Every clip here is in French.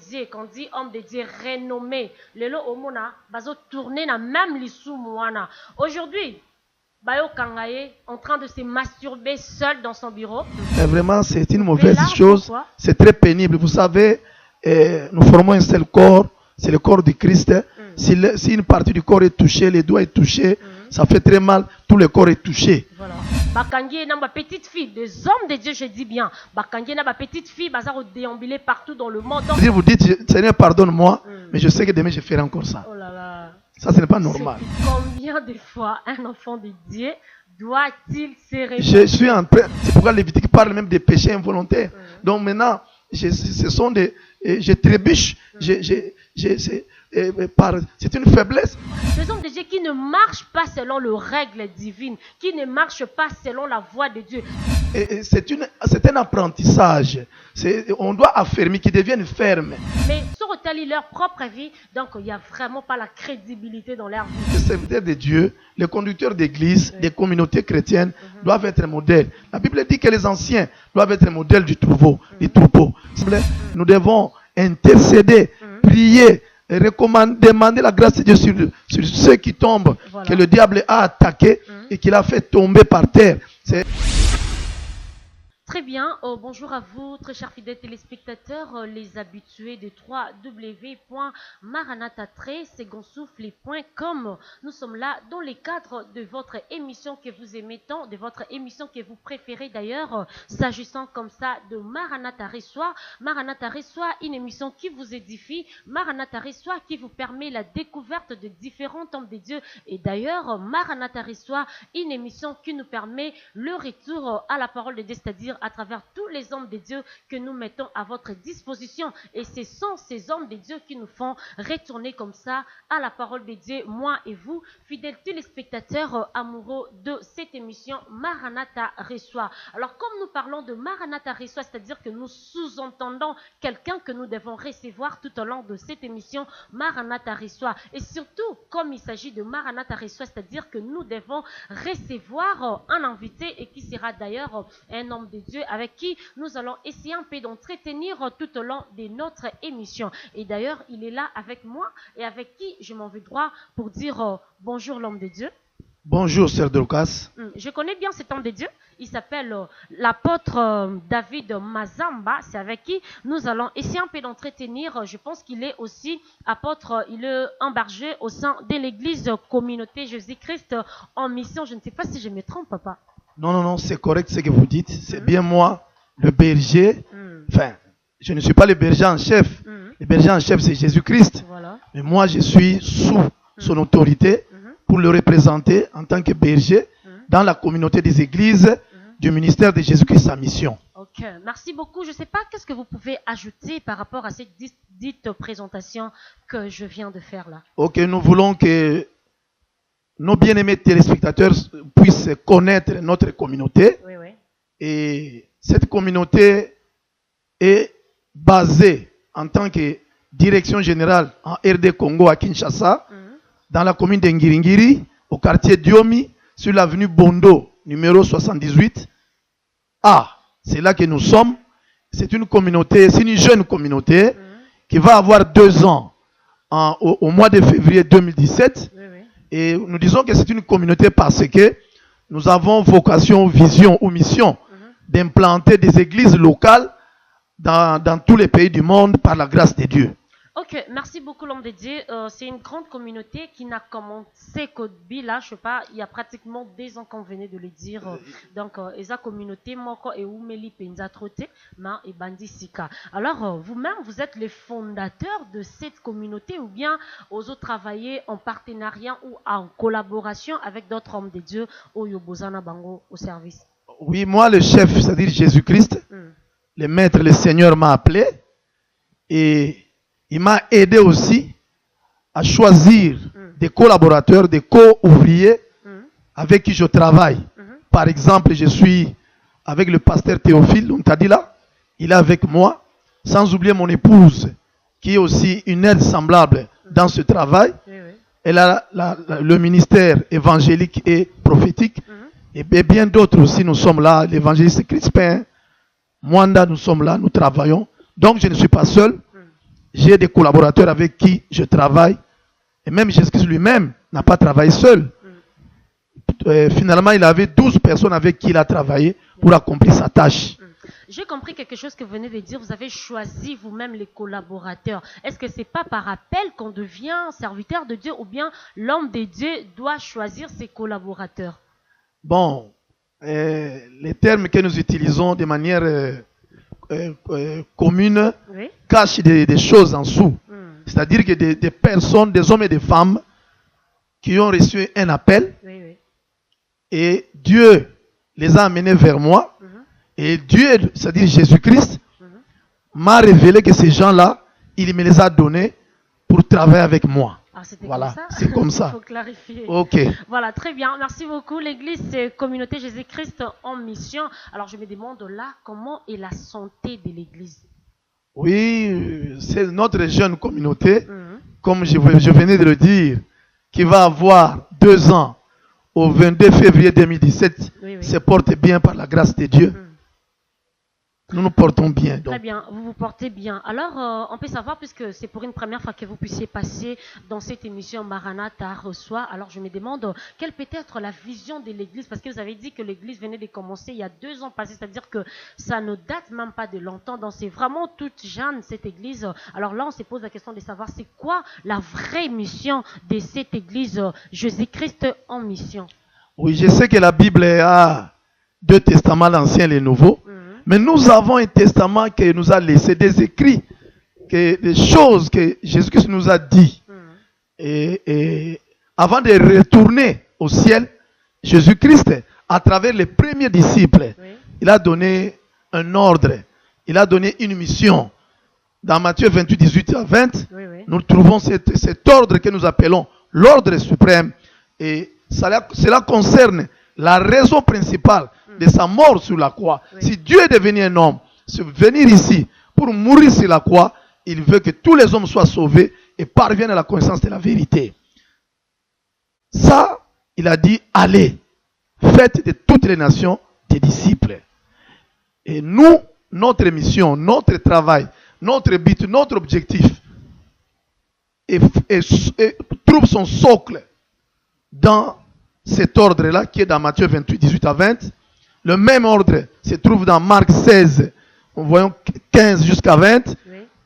Dieu, quand on dit homme de Dieu renommé, lelo omona bazo tourner na même lisu mwana. Aujourd'hui, Bayo Kangaye en train de se masturber seul dans son bureau. Et vraiment, c'est une mauvaise chose. Pourquoi? C'est très pénible. Vous savez, nous formons un seul corps. C'est le corps du Christ. Si une partie du corps est touchée, les doigts est touché, ça fait très mal. Tout le corps est touché. Voilà. Bakangi na ma petite fille, des hommes de Dieu, je dis bien. Bakangi na ma petite fille, bazar déambuler partout dans le monde. Donc, Vous dites, Seigneur, pardonne-moi, mais je sais que demain je ferai encore ça. oh là là. Ça, ce n'est pas normal. Combien de fois un enfant de Dieu doit-il se réveiller? Je suis en train. C'est pourquoi Lévitique parle même des péchés involontaires. Donc maintenant, ce sont des. Je trébuche. C'est une faiblesse. Des hommes de Dieu qui ne marchent pas selon les règles divines, qui ne marchent pas selon la voie de Dieu. C'est un apprentissage. On doit affermir, qu'ils deviennent fermes. Mais sur leur propre vie, donc il n'y a vraiment pas la crédibilité dans leur vie. Les serviteurs de Dieu, les conducteurs d'église, des communautés chrétiennes doivent être modèles. La Bible dit que les anciens doivent être modèles du troupeau. Nous devons intercéder, prier, demander la grâce de Dieu sur ceux qui tombent, voilà, que le diable a attaqué et qu'il a fait tomber par terre. Très bien, bonjour à vous, très chers fidèles téléspectateurs, les habitués de www.maranatha-seconsouffle.com. Nous sommes là dans le cadre de votre émission que vous aimez tant, de votre émission que vous préférez d'ailleurs, s'agissant comme ça de Maranatha Reçoit. Maranatha Reçoit, une émission qui vous édifie, Maranatha Reçoit qui vous permet la découverte de différents hommes de Dieu. Et d'ailleurs, Maranatha Reçoit, une émission qui nous permet le retour à la parole de Dieu, c'est-à-dire à travers tous les hommes de Dieu que nous mettons à votre disposition. Et ce sont ces hommes de Dieu qui nous font retourner comme ça à la parole de Dieu, moi et vous, fidèles téléspectateurs amoureux de cette émission Maranatha Reçoit. Alors, comme nous parlons de Maranatha Reçoit, c'est-à-dire que nous sous-entendons quelqu'un que nous devons recevoir tout au long de cette émission Maranatha Reçoit. Et surtout, comme il s'agit de Maranatha Reçoit, c'est-à-dire que nous devons recevoir un invité et qui sera d'ailleurs un homme de Dieu avec qui nous allons essayer un peu d'entretenir tout au long de notre émission. Et d'ailleurs, il est là avec moi et avec qui je m'en vais droit pour dire bonjour l'homme de Dieu. Bonjour, Sœur Dorcas. Je connais bien cet homme de Dieu. Il s'appelle l'apôtre David Mazamba. C'est avec qui nous allons essayer un peu d'entretenir. Je pense qu'il est aussi apôtre, il est embargé au sein de l'église communauté Jésus-Christ en mission. Je ne sais pas si je me trompe, papa. Non, c'est correct ce que vous dites. C'est bien moi, le berger. Enfin, je ne suis pas le berger en chef. Le berger en chef, c'est Jésus-Christ. Voilà. Mais moi, je suis sous son autorité pour le représenter en tant que berger dans la communauté des églises du ministère de Jésus-Christ en mission. Ok, merci beaucoup. Je ne sais pas, qu'est-ce que vous pouvez ajouter par rapport à cette dite présentation que je viens de faire là? Ok, nous voulons que nos bien-aimés téléspectateurs puissent connaître notre communauté. Oui, oui. Et cette communauté est basée en tant que direction générale en RD Congo à Kinshasa, dans la commune d'Ngiringiri, au quartier Diomi, sur l'avenue Bondo, numéro 78. C'est là que nous sommes. C'est une communauté, c'est une jeune communauté qui va avoir 2 ans au mois de février 2017. Oui, oui. Et nous disons que c'est une communauté parce que nous avons vocation, vision ou mission d'implanter des églises locales dans tous les pays du monde par la grâce de Dieu. Ok, merci beaucoup l'homme de Dieu. C'est une grande communauté qui n'a commencé qu'au Bila, je sais pas, il y a pratiquement 2 ans qu'on venait de le dire. Donc, esa communauté moko et oumeli penza troté, ma et bandi sika. Alors, vous-même, vous êtes les fondateurs de cette communauté ou bien vous travaillez en partenariat ou en collaboration avec d'autres hommes de Dieu au Yobozana Bango au service? Oui, moi, le chef, c'est-à-dire Jésus-Christ, le maître, le Seigneur m'a appelé et il m'a aidé aussi à choisir des collaborateurs, des co-ouvriers avec qui je travaille. Par exemple, je suis avec le pasteur Théophile, on t'a dit là, il est avec moi, sans oublier mon épouse, qui est aussi une aide semblable dans ce travail. Elle a le ministère évangélique et prophétique. Et bien d'autres aussi, nous sommes là, l'évangéliste Crispin, Mwanda, nous sommes là, nous travaillons. Donc je ne suis pas seul. j'ai des collaborateurs avec qui je travaille. Et même Jésus-Christ lui-même n'a pas travaillé seul. Finalement, il avait 12 personnes avec qui il a travaillé pour accomplir sa tâche. J'ai compris quelque chose que vous venez de dire. Vous avez choisi vous-même les collaborateurs. Est-ce que c'est pas par appel qu'on devient serviteur de Dieu ou bien l'homme de Dieu doit choisir ses collaborateurs? Bon, les termes que nous utilisons de manière commune cachent des choses en dessous. C'est-à-dire que des personnes, des hommes et des femmes qui ont reçu un appel et Dieu les a amenés vers moi. Et Dieu, c'est-à-dire Jésus-Christ, m'a révélé que ces gens-là, il me les a donnés pour travailler avec moi. Ah, voilà, c'est comme ça. Il faut clarifier. Ok. Voilà, très bien. Merci beaucoup. L'église, c'est Communauté Jésus-Christ en mission. Alors, je me demande là, comment est la santé de l'église? Oui, c'est notre jeune communauté, comme je venais de le dire, qui va avoir 2 ans au 22 février 2017, se porte bien par la grâce de Dieu. Nous nous portons bien. Donc. Très bien, vous vous portez bien. Alors, on peut savoir, puisque c'est pour une première fois que vous puissiez passer dans cette émission Maranatha reçoit, alors je me demande, quelle peut être la vision de l'église? Parce que vous avez dit que l'église venait de commencer il y a 2 ans passés, c'est-à-dire que ça ne date même pas de longtemps, donc c'est vraiment toute jeune cette église. Alors là, on se pose la question de savoir c'est quoi la vraie mission de cette église Jésus-Christ en mission? Oui, je sais que la Bible a 2 testaments, l'Ancien et le Nouveau. Mais nous avons un testament qui nous a laissé des écrits, des choses que Jésus-Christ nous a dit. Et avant de retourner au ciel, Jésus-Christ, à travers les premiers disciples, il a donné un ordre, il a donné une mission. Dans Matthieu 28, 18 à 20, nous trouvons cet ordre que nous appelons l'ordre suprême. Et cela concerne la raison principale de sa mort sur la croix. Si Dieu est devenu un homme, venir ici pour mourir sur la croix, il veut que tous les hommes soient sauvés et parviennent à la connaissance de la vérité. Ça, il a dit, allez, faites de toutes les nations des disciples. Et nous, notre mission, notre travail, notre but, notre objectif, trouve son socle dans cet ordre-là qui est dans Matthieu 28, 18 à 20. Le même ordre se trouve dans Marc 16, voyons 15 jusqu'à 20.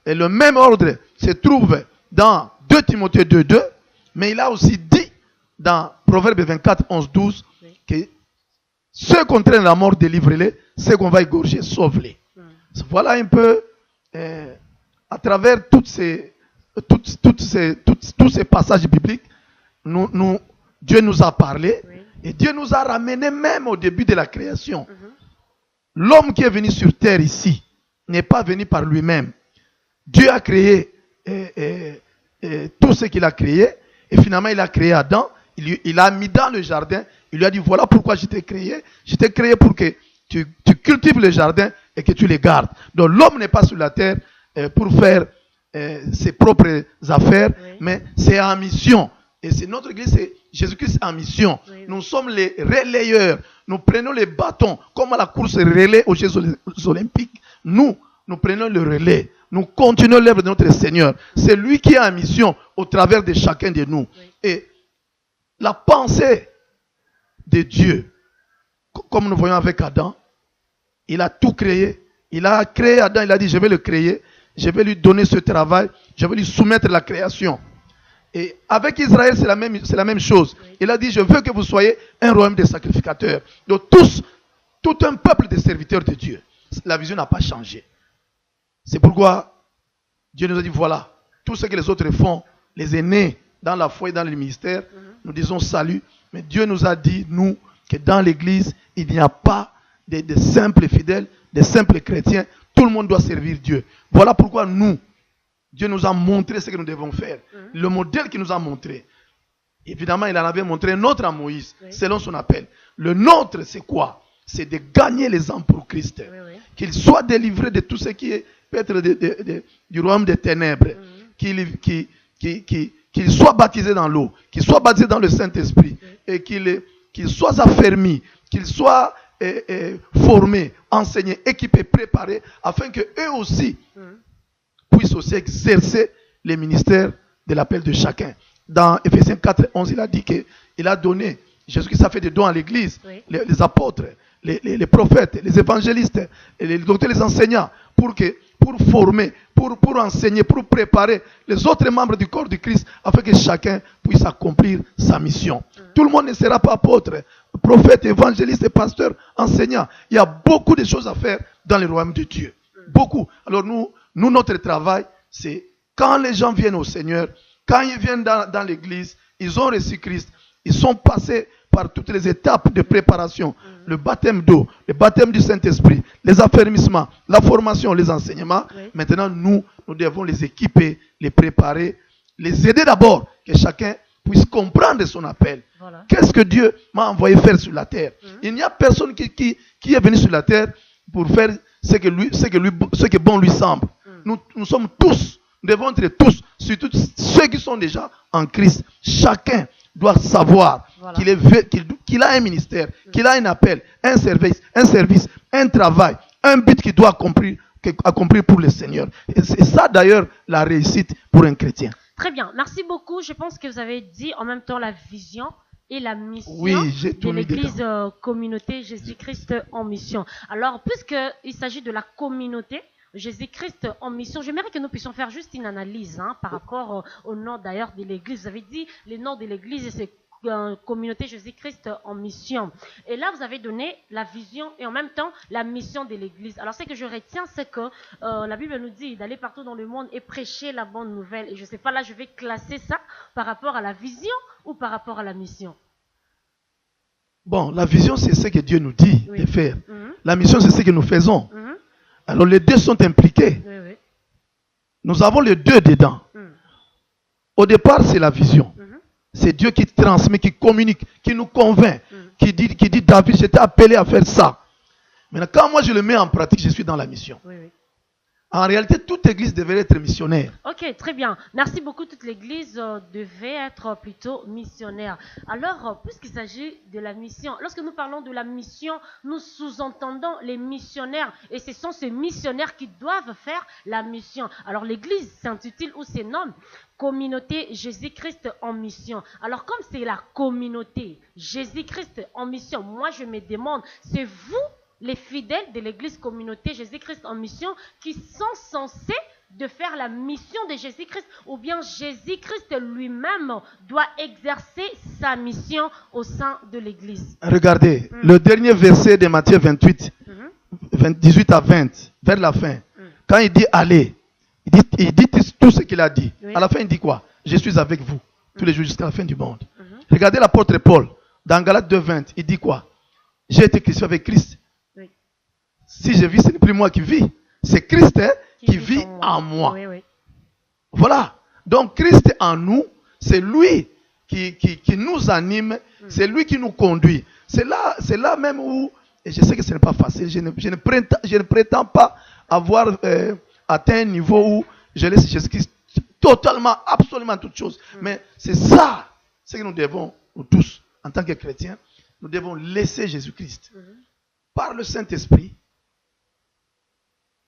Et le même ordre se trouve dans 2 Timothée 2, 2. Mais il a aussi dit dans Proverbe 24, 11, 12 que ceux qu'on traîne la mort, délivrez-les. Ceux qu'on va égorger, sauve-les. Voilà un peu, à travers tous ces passages bibliques, Dieu nous a parlé. Et Dieu nous a ramenés même au début de la création. L'homme qui est venu sur terre ici n'est pas venu par lui-même. Dieu a créé tout ce qu'il a créé. Et finalement, il a créé Adam. Il l'a mis dans le jardin. Il lui a dit, voilà pourquoi je t'ai créé. Je t'ai créé pour que tu cultives le jardin et que tu les gardes. Donc l'homme n'est pas sur la terre pour faire ses propres affaires, mais c'est en mission. Et c'est notre église, c'est Jésus-Christ en mission. Nous sommes les relayeurs. Nous prenons les bâtons, comme à la course relais aux Jeux olympiques. Nous prenons le relais. Nous continuons l'œuvre de notre Seigneur. C'est lui qui est en mission au travers de chacun de nous. Et la pensée de Dieu, comme nous voyons avec Adam, il a tout créé. Il a créé Adam, il a dit, je vais le créer. Je vais lui donner ce travail. Je vais lui soumettre la création. Et avec Israël, c'est la même chose. Il a dit, je veux que vous soyez un royaume de sacrificateurs. Donc tout un peuple de serviteurs de Dieu. La vision n'a pas changé. C'est pourquoi Dieu nous a dit, voilà, tout ce que les autres font, les aînés dans la foi et dans le ministère, nous disons salut. Mais Dieu nous a dit, nous, que dans l'église, il n'y a pas de simples fidèles, de simples chrétiens. Tout le monde doit servir Dieu. Voilà pourquoi Dieu nous a montré ce que nous devons faire. Le modèle qu'il nous a montré. Évidemment, il en avait montré un autre à Moïse, selon son appel. Le nôtre, c'est quoi? C'est de gagner les âmes pour Christ. Qu'il soit délivré de tout ce qui est peut-être du royaume des ténèbres. Qu'il soit baptisé dans l'eau. Qu'il soit baptisé dans le Saint-Esprit. Et qu'il soit affermi. Qu'il soit formé, enseigné, équipé, préparé. Afin qu'eux aussi puisse aussi exercer les ministères de l'appel de chacun. Dans Ephésiens 4, 11, il a dit qu'il a donné, Jésus-Christ a fait des dons à l'église, Oui. les apôtres, les prophètes, les évangélistes, les docteurs, les enseignants, pour former, pour enseigner, pour préparer les autres membres du corps du Christ, afin que chacun puisse accomplir sa mission. Tout le monde ne sera pas apôtre, prophète, évangéliste, pasteur, enseignant. Il y a beaucoup de choses à faire dans le royaume de Dieu. Beaucoup. Alors nous, notre travail, c'est quand les gens viennent au Seigneur, quand ils viennent dans l'église, ils ont reçu Christ, ils sont passés par toutes les étapes de préparation, le baptême d'eau, le baptême du Saint-Esprit, les affermissements, la formation, les enseignements. Oui. Maintenant, nous devons les équiper, les préparer, les aider d'abord, que chacun puisse comprendre son appel. Voilà. Qu'est-ce que Dieu m'a envoyé faire sur la terre? Il n'y a personne qui est venu sur la terre pour faire ce que bon lui semble. Nous sommes tous, nous devons être tous, surtout ceux qui sont déjà en Christ. Chacun doit savoir Voilà. qu'il a un ministère, qu'il a un appel, un service, un travail, un but qu'il doit accomplir pour le Seigneur. Et c'est ça d'ailleurs la réussite pour un chrétien. Très bien, merci beaucoup. Je pense que vous avez dit en même temps la vision et la mission Oui, j'ai de tout mis l'église dedans. communauté Jésus-Christ en mission. Alors, puisqu'il s'agit de la communauté Jésus-Christ en mission, j'aimerais que nous puissions faire juste une analyse par rapport au nom d'ailleurs de l'église. Vous avez dit le nom de l'église, c'est communauté Jésus-Christ en mission. Et là, vous avez donné la vision et en même temps la mission de l'église. Alors, ce que je retiens, c'est que la Bible nous dit d'aller partout dans le monde et prêcher la bonne nouvelle. Et je ne sais pas, là, je vais classer ça par rapport à la vision ou par rapport à la mission. Bon, la vision, c'est ce que Dieu nous dit Oui. de faire. Mhm. La mission, c'est ce que nous faisons. Mhm. Alors, les deux sont impliqués. Oui, oui. Nous avons les deux dedans. Mhm. Au départ, c'est la vision. Mhm. C'est Dieu qui transmet, qui communique, qui nous convainc, Mhm. qui dit David, j'étais appelé à faire ça. Maintenant, quand moi je le mets en pratique, je suis dans la mission. Oui, oui. En réalité, toute église devrait être missionnaire. Ok, très bien. Merci beaucoup. Toute l'église devait être plutôt missionnaire. Alors, puisqu'il s'agit de la mission, lorsque nous parlons de la mission, nous sous-entendons les missionnaires. Et ce sont ces missionnaires qui doivent faire la mission. Alors, l'église s'intitule ou se nomme Communauté Jésus-Christ en mission. Alors, comme c'est la communauté Jésus-Christ en mission, moi je me demande, c'est vous les fidèles de l'église communauté Jésus-Christ en mission qui sont censés de faire la mission de Jésus-Christ, ou bien Jésus-Christ lui-même doit exercer sa mission au sein de l'église. Regardez, le dernier verset de Matthieu 28, 18 à 20, vers la fin, quand il dit allez, il dit tout ce qu'il a dit. Oui. À la fin, il dit quoi? Je suis avec vous tous les jours jusqu'à la fin du monde. Regardez l'apôtre Paul, dans Galates 2:20, il dit quoi? J'ai été crucifié avec Christ. Oui. Si je vis, ce n'est plus moi qui vis. C'est Christ qui vit en moi. Oui, oui. Voilà. Donc Christ en nous, c'est lui qui nous anime, c'est lui qui nous conduit. C'est là même où, et je sais que ce n'est pas facile, je ne prétends pas avoir atteint un niveau où je laisse Jésus-Christ totalement, absolument toutes choses. Mais c'est ça, ce que nous devons, nous tous, en tant que chrétiens, nous devons laisser Jésus-Christ, par le Saint-Esprit,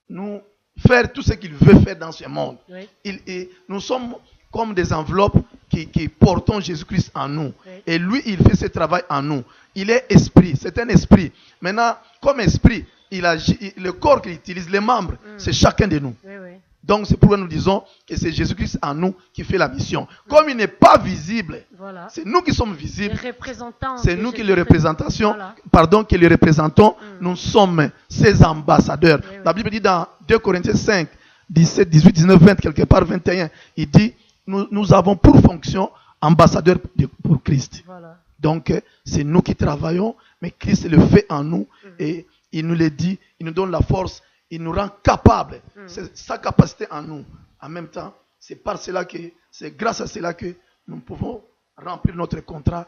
nous faire tout ce qu'il veut faire dans ce monde. Oui. Nous sommes comme des enveloppes qui portons Jésus-Christ en nous. Oui. Et lui, il fait ce travail en nous. Il est esprit, c'est un esprit. Maintenant, comme esprit, il agit, le corps qu'il utilise, les membres, c'est chacun de nous. Oui, oui. Donc c'est pourquoi nous disons que c'est Jésus-Christ en nous qui fait la mission. Comme il n'est pas visible, Voilà. c'est nous qui sommes Les visibles. représentants. C'est de nous qui Jésus-Christ. le représentons, Voilà. qui le représentons. Nous sommes ses ambassadeurs. Oui, oui. La Bible dit dans 2 Corinthiens 5, 17, 18, 19, 20, quelque part 21, il dit, nous avons pour fonction ambassadeur pour Christ. Voilà. Donc c'est nous qui travaillons, mais Christ le fait en nous et il nous le dit, il nous donne la force, il nous rend capables. C'est sa capacité en nous. En même temps, c'est grâce à cela que nous pouvons remplir notre contrat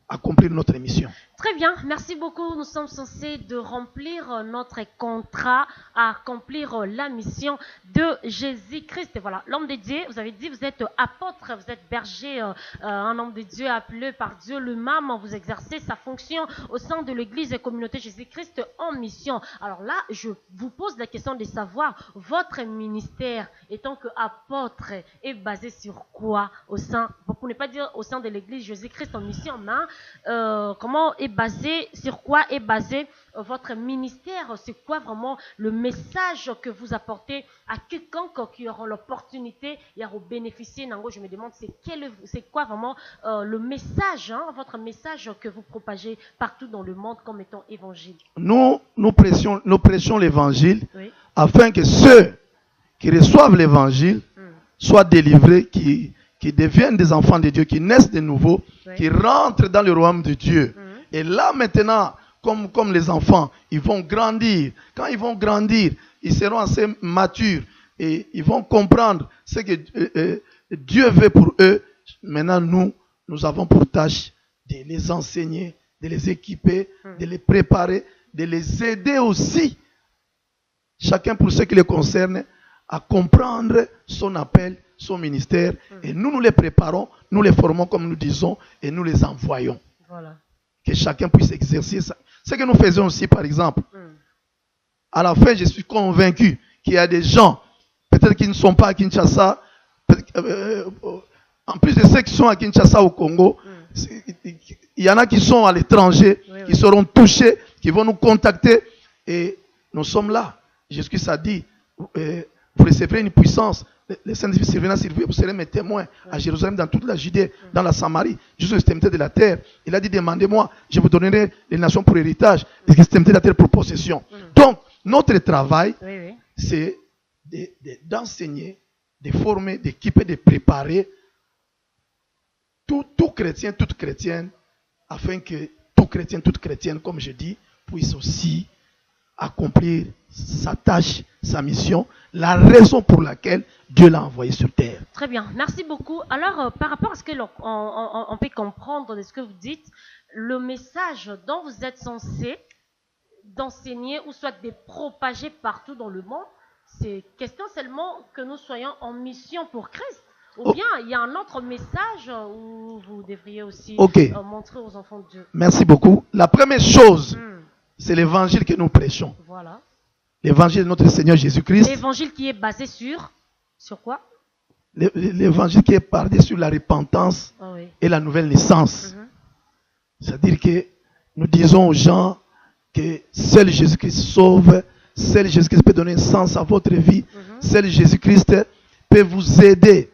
accomplir notre mission. Très bien, merci beaucoup. Nous sommes censés de remplir notre contrat à accomplir la mission de Jésus-Christ. Voilà, l'homme de Dieu, vous avez dit, vous êtes apôtre, vous êtes berger, un homme de Dieu appelé par Dieu lui-même. Vous exercez sa fonction au sein de l'église et communauté Jésus-Christ en mission. Alors là, je vous pose la question de savoir, votre ministère, étant qu'apôtre, est basé sur quoi au sein, pour ne pas dire au sein de l'église Jésus-Christ en mission, mais comment est basé, sur quoi est basé votre ministère? C'est quoi vraiment le message que vous apportez à quiconque qui aura l'opportunité et à bénéficier? Nango, je me demande, c'est quoi vraiment le message, votre message que vous propagez partout dans le monde comme étant évangile? Nous prêchons l'évangile, oui, afin que ceux qui reçoivent l'évangile soient délivrés, qui deviennent des enfants de Dieu, qui naissent de nouveau, oui, qui rentrent dans le royaume de Dieu. Et là maintenant, comme les enfants, ils vont grandir. Quand ils vont grandir, ils seront assez matures et ils vont comprendre ce que Dieu veut pour eux. Maintenant, nous avons pour tâche de les enseigner, de les équiper, de les préparer, de les aider aussi, chacun pour ce qui les concerne, à comprendre son appel, son ministère. Et nous les préparons, nous les formons comme nous disons et nous les envoyons. Voilà. Que chacun puisse exercer ça. Ce que nous faisons aussi, par exemple, à la fin, je suis convaincu qu'il y a des gens, peut-être qui ne sont pas à Kinshasa, en plus de ceux qui sont à Kinshasa au Congo, il y en a qui sont à l'étranger, oui, qui seront touchés, qui vont nous contacter, et nous sommes là. Jésus-Christ a dit, vous recevrez une puissance. Les saints survenant sur vous, vous serez mes témoins à Jérusalem, dans toute la Judée, dans la Samarie, jusqu'aux extrémités de la terre. Il a dit, demandez-moi, je vous donnerai les nations pour héritage, les extrémités de la terre pour possession. Donc, notre travail, oui, c'est d'enseigner, de former, d'équiper, de préparer tout chrétien, toute chrétienne, afin que tout chrétien, toute chrétienne, comme je dis, puisse aussi accomplir sa tâche, sa mission, la raison pour laquelle Dieu l'a envoyé sur terre. Très bien, merci beaucoup. Alors, par rapport à ce que on peut comprendre de ce que vous dites, le message dont vous êtes censé d'enseigner ou soit de propager partout dans le monde, c'est question seulement que nous soyons en mission pour Christ. Ou bien il y a un autre message où vous devriez aussi montrer aux enfants de Dieu. Merci beaucoup. La première chose, c'est l'évangile que nous prêchons. Voilà. L'évangile de notre Seigneur Jésus-Christ. L'évangile qui est basé sur quoi? L'évangile qui est basé sur la repentance et la nouvelle naissance. C'est-à-dire que nous disons aux gens que seul Jésus-Christ sauve, seul Jésus-Christ peut donner sens à votre vie, seul Jésus-Christ peut vous aider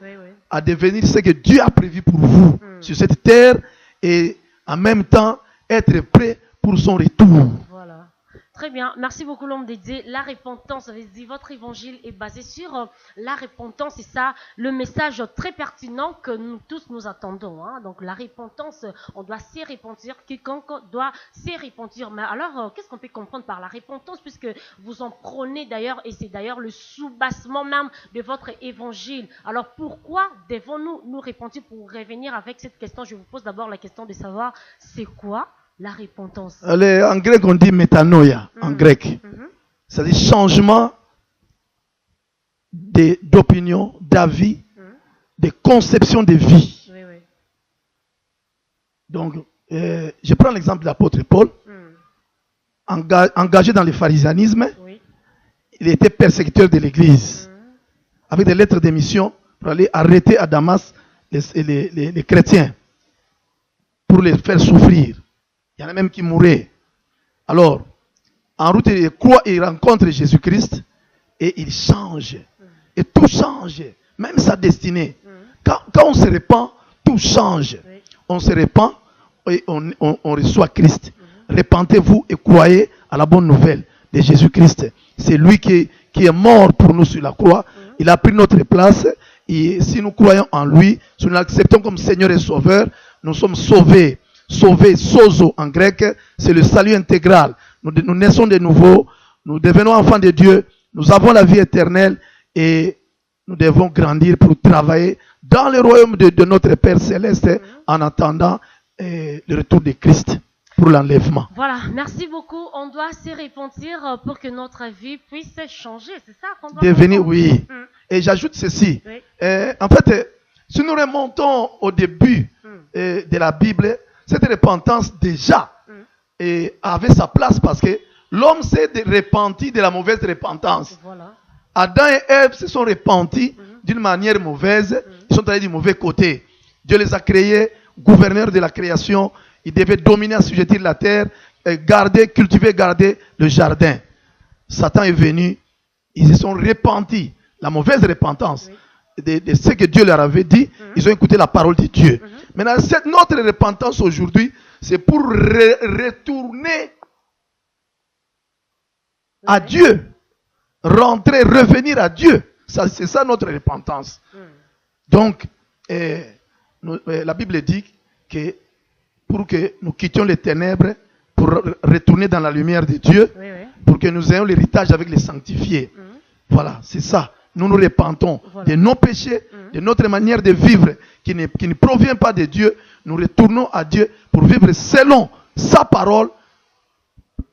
à devenir ce que Dieu a prévu pour vous sur cette terre et en même temps être prêt pour son retour. Voilà. Très bien, merci beaucoup l'homme de Dieu. La repentance, vous avez dit, votre évangile est basé sur la repentance, c'est ça le message très pertinent que nous tous nous attendons. Donc la repentance, on doit s'y repentir, quiconque doit s'y repentir. Mais alors, qu'est-ce qu'on peut comprendre par la repentance, puisque vous en prônez d'ailleurs, et c'est d'ailleurs le soubassement même de votre évangile. Alors pourquoi devons-nous nous repentir? Pour revenir avec cette question, je vous pose d'abord la question de savoir c'est quoi la repentance. En grec, on dit métanoïa, en grec. C'est-à-dire changement d'opinion, d'avis, de conception de vie. Oui, oui. Donc, je prends l'exemple de l'apôtre Paul, engagé dans le pharisianisme. Oui. Il était persécuteur de l'église, avec des lettres de mission pour aller arrêter à Damas les chrétiens, pour les faire souffrir. Il y en a même qui mouraient. Alors, en route, il croit, il rencontre Jésus-Christ et il change. Et tout change, même sa destinée. Quand on se répand, tout change. On se répand et on reçoit Christ. Répentez-vous et croyez à la bonne nouvelle de Jésus-Christ. C'est lui qui est mort pour nous sur la croix. Il a pris notre place. Et si nous croyons en lui, si nous l'acceptons comme Seigneur et Sauveur, nous sommes sauvés. Sauver, sozo en grec, c'est le salut intégral. Nous naissons de nouveau, nous devenons enfants de Dieu, nous avons la vie éternelle et nous devons grandir pour travailler dans le royaume de notre Père Céleste en attendant le retour de Christ pour l'enlèvement. Voilà, merci beaucoup. On doit se repentir pour que notre vie puisse changer. C'est ça qu'on doit Devenir, comprendre. oui. Et j'ajoute ceci. Oui. En fait, si nous remontons au début de la Bible, cette repentance déjà avait sa place parce que l'homme s'est repenti de la mauvaise repentance. Voilà. Adam et Ève se sont repentis d'une manière mauvaise. Ils sont allés du mauvais côté. Dieu les a créés, gouverneurs de la création. Ils devaient dominer, assujettir la terre, garder, cultiver, garder le jardin. Satan est venu. Ils se sont repentis. La mauvaise repentance de ce que Dieu leur avait dit. Ils ont écouté la parole de Dieu. Maintenant, notre repentance aujourd'hui, c'est pour retourner à Dieu. Rentrer, revenir à Dieu. C'est ça notre repentance. Donc, la Bible dit que pour que nous quittions les ténèbres, pour retourner dans la lumière de Dieu, pour que nous ayons l'héritage avec les sanctifiés. Voilà, c'est ça. Nous nous repentons de nos péchés, de notre manière de vivre qui ne provient pas de Dieu. Nous retournons à Dieu pour vivre selon sa parole,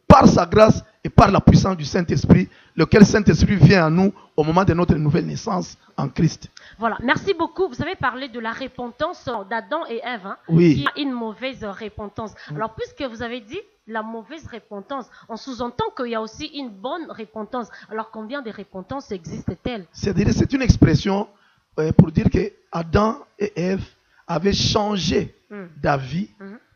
par sa grâce et par la puissance du Saint-Esprit, lequel Saint-Esprit vient à nous au moment de notre nouvelle naissance en Christ. Voilà, merci beaucoup. Vous avez parlé de la repentance d'Adam et Ève, Oui. qui a une mauvaise repentance. Alors, puisque vous avez dit la mauvaise repentance, on sous-entend qu'il y a aussi une bonne repentance. Alors, combien de repentances existent-elles? C'est-à-dire, c'est une expression pour dire que Adam et Ève avaient changé d'avis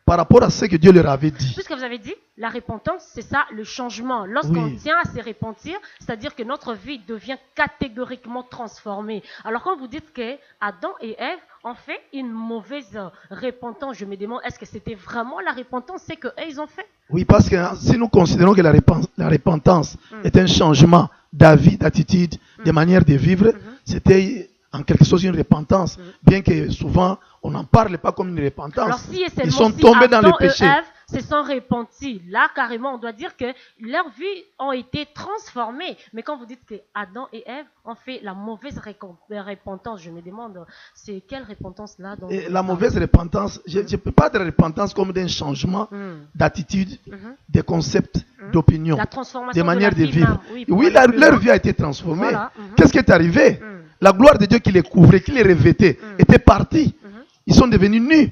par rapport à ce que Dieu leur avait dit. Puisque vous avez dit, la repentance, c'est ça, le changement. Lorsqu'on tient à se repentir, c'est-à-dire que notre vie devient catégoriquement transformée. Alors quand vous dites que Adam et Ève ont fait une mauvaise repentance, je me demande, est-ce que c'était vraiment la repentance, c'est qu'eux, ils ont fait? Oui, parce que si nous considérons que la repentance est un changement d'avis, d'attitude, de manière de vivre, c'était en quelque chose une repentance, bien que souvent on n'en parle pas comme une repentance. Alors si ils sont tombés dans le péché. Ève se sont repentis, là carrément on doit dire que leurs vies ont été transformées. Mais quand vous dites que Adam et Ève ont fait la mauvaise repentance, je me demande, c'est quelle repentance là? La mauvaise repentance, je ne peux pas dire repentance comme d'un changement d'attitude, de concept, d'opinion, de manière de vivre. Oui, leur vie a été transformée. Voilà. Qu'est-ce qui est arrivé? La gloire de Dieu qui les couvrait, qui les revêtait, était partie. Ils sont devenus nus.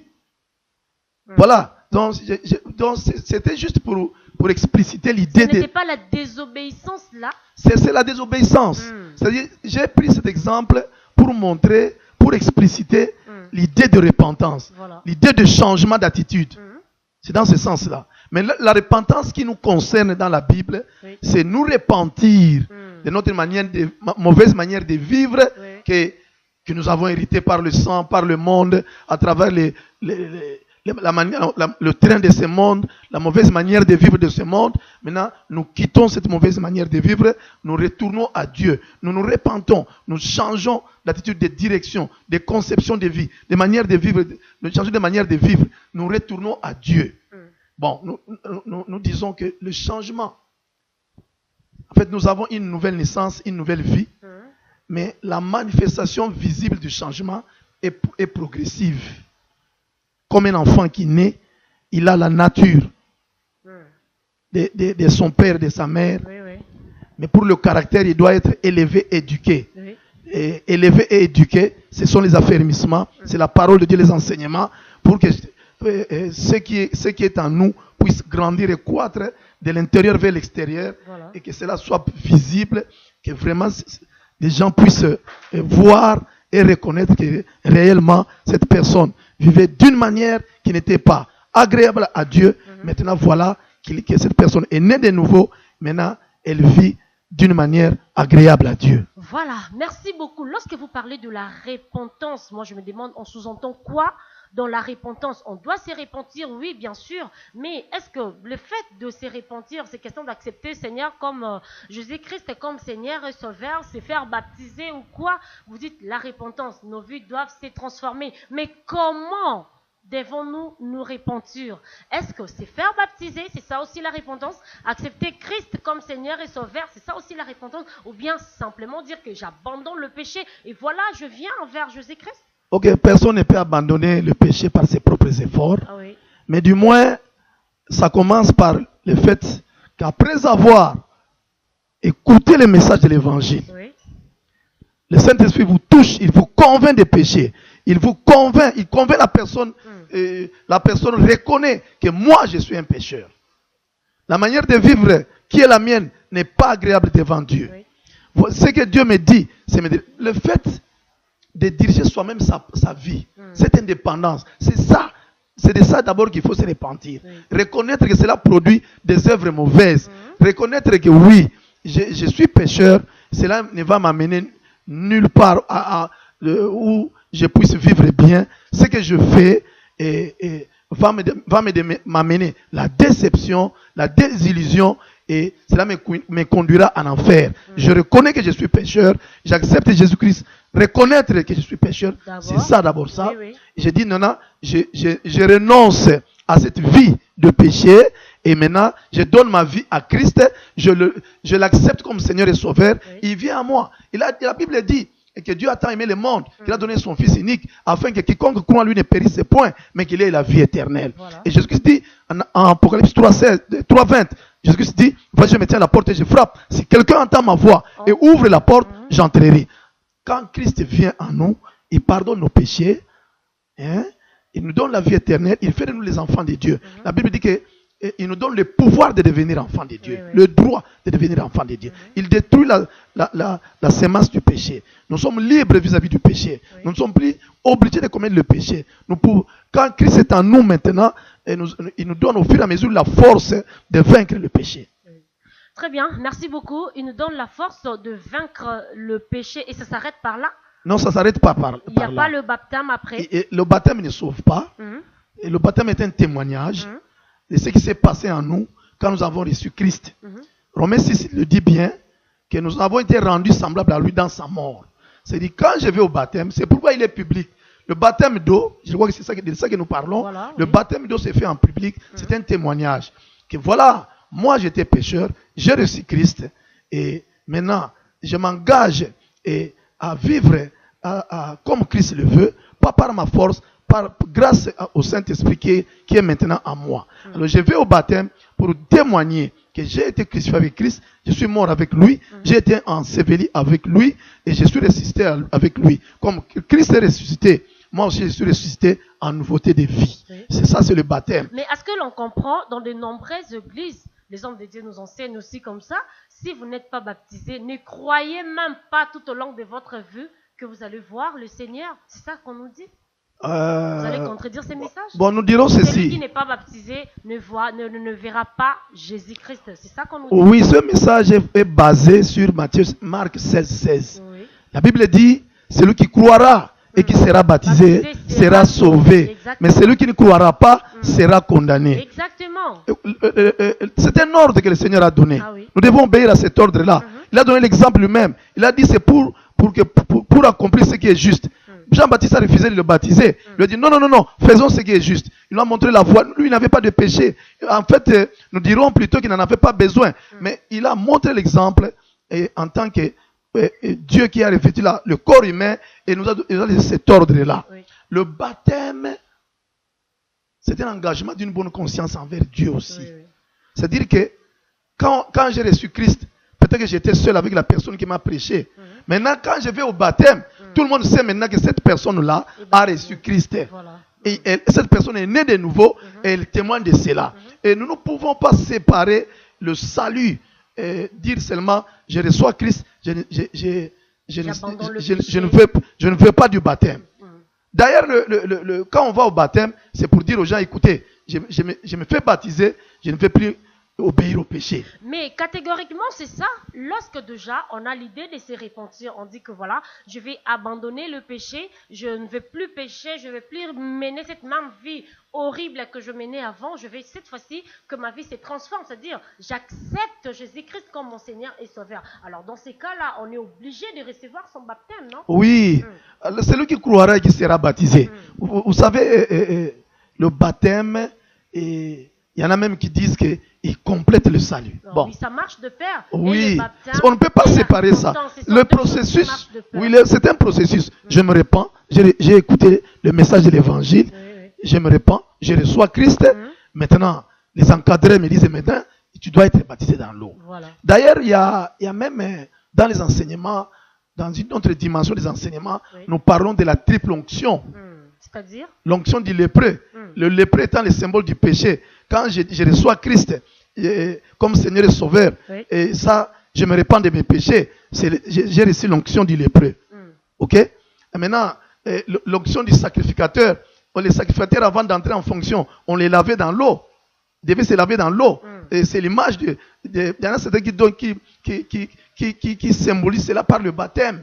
Voilà. Donc c'était juste pour expliciter l'idée de... Ce n'était pas la désobéissance là? C'est la désobéissance. C'est-à-dire, j'ai pris cet exemple pour montrer, pour expliciter l'idée de repentance, l'idée de changement d'attitude. C'est dans ce sens-là. Mais la repentance qui nous concerne dans la Bible, c'est nous repentir de notre mauvaise manière de vivre que nous avons hérité par le sang, par le monde, à travers le train de ce monde, la mauvaise manière de vivre de ce monde. Maintenant, nous quittons cette mauvaise manière de vivre, nous retournons à Dieu, nous nous repentons, nous changeons d'attitude, de direction, de conception de vie, de manière de vivre, nous changeons de manière de vivre, nous retournons à Dieu. Bon, nous disons que le changement, en fait, nous avons une nouvelle naissance, une nouvelle vie, mais la manifestation visible du changement est progressive. Comme un enfant qui naît, il a la nature de son père, de sa mère. Mais pour le caractère, il doit être élevé, éduqué. Et élevé et éduqué, ce sont les affermissements, c'est la parole de Dieu, les enseignements, pour que ce qui est en nous puisse grandir et croître de l'intérieur vers l'extérieur, et que cela soit visible, que vraiment les gens puissent voir et reconnaître que réellement cette personne vivait d'une manière qui n'était pas agréable à Dieu. Maintenant, voilà que cette personne est née de nouveau. Maintenant, elle vit d'une manière agréable à Dieu. Voilà, merci beaucoup. Lorsque vous parlez de la repentance, moi je me demande, on sous-entend quoi dans la repentance? On doit se repentir, oui, bien sûr, mais est-ce que le fait de se repentir, c'est question d'accepter Seigneur comme Jésus-Christ comme Seigneur et Sauveur, se faire baptiser ou quoi? Vous dites la repentance, nos vies doivent se transformer, mais comment devons-nous nous repentir? Est-ce que c'est faire baptiser, c'est ça aussi la repentance? Accepter Christ comme Seigneur et Sauveur, c'est ça aussi la repentance? Ou bien simplement dire que j'abandonne le péché et voilà, je viens envers Jésus-Christ? Ok, personne ne peut abandonner le péché par ses propres efforts. Mais du moins, ça commence par le fait qu'après avoir écouté le message de l'évangile, Oui. le Saint-Esprit vous touche, il vous convainc des péchés. Il convainc la personne. La personne reconnaît que moi, je suis un pécheur. La manière de vivre qui est la mienne n'est pas agréable devant Dieu. Oui. Ce que Dieu me dit, c'est le fait de diriger soi-même sa vie, cette indépendance, c'est ça. C'est de ça d'abord qu'il faut se repentir. Oui. Reconnaître que cela produit des œuvres mauvaises. Reconnaître que oui, je suis pécheur, cela ne va m'amener nulle part où je puisse vivre bien. Ce que je fais va m'amener la déception, la désillusion, et cela me conduira en enfer. Je reconnais que je suis pécheur, j'accepte Jésus-Christ. Reconnaître que je suis pécheur, c'est ça d'abord ça. Oui, oui. Je dis non, je renonce à cette vie de péché et maintenant je donne ma vie à Christ. Je l'accepte comme Seigneur et Sauveur. Oui. Il vient à moi. La Bible dit que Dieu a tant aimé le monde qu'il a donné son Fils unique afin que quiconque croit en lui ne périsse point, mais qu'il ait la vie éternelle. Voilà. Et Jésus-Christ dit en Apocalypse 3:20, Jésus-Christ dit, je me tiens à la porte et je frappe. Si quelqu'un entend ma voix et ouvre la porte, j'entrerai. Quand Christ vient en nous, il pardonne nos péchés, il nous donne la vie éternelle, il fait de nous les enfants de Dieu. La Bible dit qu'il nous donne le pouvoir de devenir enfants de Dieu, le droit de devenir enfants de Dieu. Il détruit la sémence du péché. Nous sommes libres vis-à-vis du péché. Nous ne sommes plus obligés de commettre le péché. Quand Christ est en nous maintenant, il nous donne au fur et à mesure la force de vaincre le péché. Très bien, merci beaucoup. Il nous donne la force de vaincre le péché et ça s'arrête par là? Non, ça ne s'arrête pas par là. Il n'y a pas le baptême après? Et le baptême ne sauve pas. Et le baptême est un témoignage de ce qui s'est passé en nous quand nous avons reçu Christ. Romains 6 le dit bien, que nous avons été rendus semblables à lui dans sa mort. C'est-à-dire, quand je vais au baptême, c'est pourquoi il est public. Le baptême d'eau, je crois que c'est de ça que nous parlons. Voilà, le baptême d'eau se fait en public, c'est un témoignage. Que voilà, moi j'étais pécheur, j'ai reçu Christ et maintenant je m'engage à vivre comme Christ le veut, pas par ma force, grâce au Saint-Esprit qui est maintenant en moi. Alors je vais au baptême pour témoigner que j'ai été crucifié avec Christ, je suis mort avec lui, j'ai été enseveli avec lui et je suis ressuscité avec lui. Comme Christ est ressuscité, moi aussi je suis ressuscité en nouveauté de vie. Oui. C'est ça, c'est le baptême. Mais est-ce que l'on comprend dans de nombreuses églises, les hommes de Dieu nous enseignent aussi comme ça, si vous n'êtes pas baptisé, ne croyez même pas tout au long de votre vie que vous allez voir le Seigneur. C'est ça qu'on nous dit? Vous allez contredire ces messages? Bon, nous dirons ceci. Celui qui n'est pas baptisé ne verra pas Jésus-Christ. C'est ça qu'on nous dit? Oui, ce message est basé sur Marc 16:16. Oui. La Bible dit, celui qui croira et qui sera baptisé sera sauvé. Exactement. Mais celui qui ne croira pas sera condamné. Exactement. C'est un ordre que le Seigneur a donné. Ah oui. Nous devons obéir à cet ordre-là. Il a donné l'exemple lui-même. Il a dit c'est pour accomplir ce qui est juste. Jean-Baptiste a refusé de le baptiser. Il lui a dit non, faisons ce qui est juste. Il lui a montré la voie. Lui, il n'avait pas de péché. En fait, nous dirons plutôt qu'il n'en avait pas besoin. Mais il a montré l'exemple en tant que Dieu qui a revêtu le corps humain et nous a donné cet ordre-là. Oui. Le baptême, c'est un engagement d'une bonne conscience envers Dieu aussi. Oui. C'est-à-dire que quand j'ai reçu Christ, peut-être que j'étais seul avec la personne qui m'a prêché. Maintenant, quand je vais au baptême, tout le monde sait maintenant que cette personne-là a reçu Christ. Voilà. Et cette personne est née de nouveau et elle témoigne de cela. Et nous ne pouvons pas séparer le salut, dire seulement je reçois Christ, je ne veux pas du baptême. D'ailleurs, quand on va au baptême, c'est pour dire aux gens, écoutez, je me fais baptiser, je ne vais plus obéir au péché. Mais catégoriquement, c'est ça. Lorsque déjà on a l'idée de se repentir, on dit que voilà, je vais abandonner le péché, je ne vais plus pécher, je ne vais plus mener cette même vie horrible que je menais avant. Je vais cette fois-ci que ma vie se transforme, c'est-à-dire j'accepte Jésus-Christ comme mon Seigneur et Sauveur. Alors dans ces cas-là, on est obligé de recevoir son baptême, non? Oui, celui qui croira et qui sera baptisé. Vous savez, le baptême et il y en a même qui disent qu'il complète le salut. Non, bon. Oui, ça marche de pair. Oui, on ne peut pas séparer ça. Le processus, oui, c'est un processus. Je me répands, j'ai écouté le message de l'évangile. je me répands, je reçois Christ. Maintenant, les encadrés me disent maintenant, tu dois être baptisé dans l'eau. Voilà. D'ailleurs, il y a même dans les enseignements, dans une autre dimension des enseignements, nous parlons de la triple onction. C'est-à-dire l'onction du lépreux. Le lépreux étant le symbole du péché. Quand je reçois Christ comme Seigneur et Sauveur, et ça, je me répands de mes péchés, j'ai reçu l'onction du lépreux. Ok? Et maintenant, l'onction du sacrificateur, les sacrificateurs avant d'entrer en fonction, on les lavait dans l'eau. Ils devaient se laver dans l'eau. Et c'est l'image il y en a certains qui symbolisent cela par le baptême.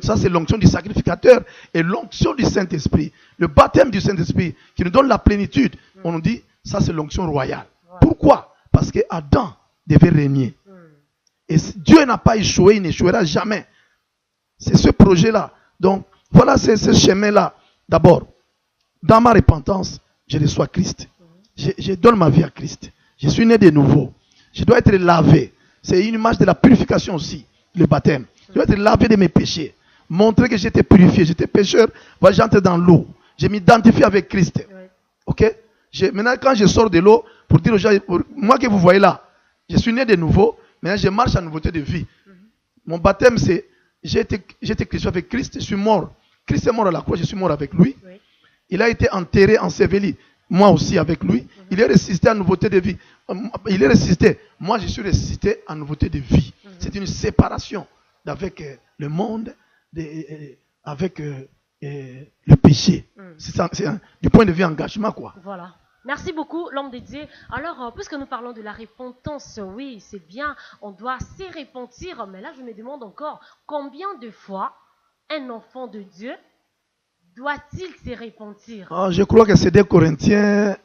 Ça, c'est l'onction du sacrificateur et l'onction du Saint-Esprit. Le baptême du Saint-Esprit qui nous donne la plénitude. On nous dit, ça, c'est l'onction royale. Pourquoi? Parce que Adam devait régner. Et Dieu n'a pas échoué, il n'échouera jamais. C'est ce projet-là. Donc, voilà ce chemin-là. D'abord, dans ma repentance, je reçois Christ. Je donne ma vie à Christ. Je suis né de nouveau. Je dois être lavé. C'est une image de la purification aussi, le baptême. Je dois être lavé de mes péchés. Montrer que j'étais purifié, j'étais pécheur. Voilà, j'entre dans l'eau. Je m'identifie avec Christ. Ok? Maintenant, quand je sors de l'eau, pour dire aux gens, moi que vous voyez là, je suis né de nouveau. Maintenant, je marche en nouveauté de vie. Mon baptême, c'est j'ai été crucifié avec Christ, je suis mort. Christ est mort à la croix, je suis mort avec lui. Il a été enterré, enseveli. Moi aussi avec lui. Il est ressuscité en nouveauté de vie. Il est ressuscité. Moi, je suis ressuscité en nouveauté de vie. C'est une séparation avec le monde, avec le péché. C'est du point de vue engagement, quoi. Voilà. Merci beaucoup, l'homme de Dieu. Alors, puisque nous parlons de la repentance, oui, c'est bien, on doit se repentir. Mais là, je me demande encore, combien de fois un enfant de Dieu doit-il se repentir? Je crois que c'est 2 Corinthiens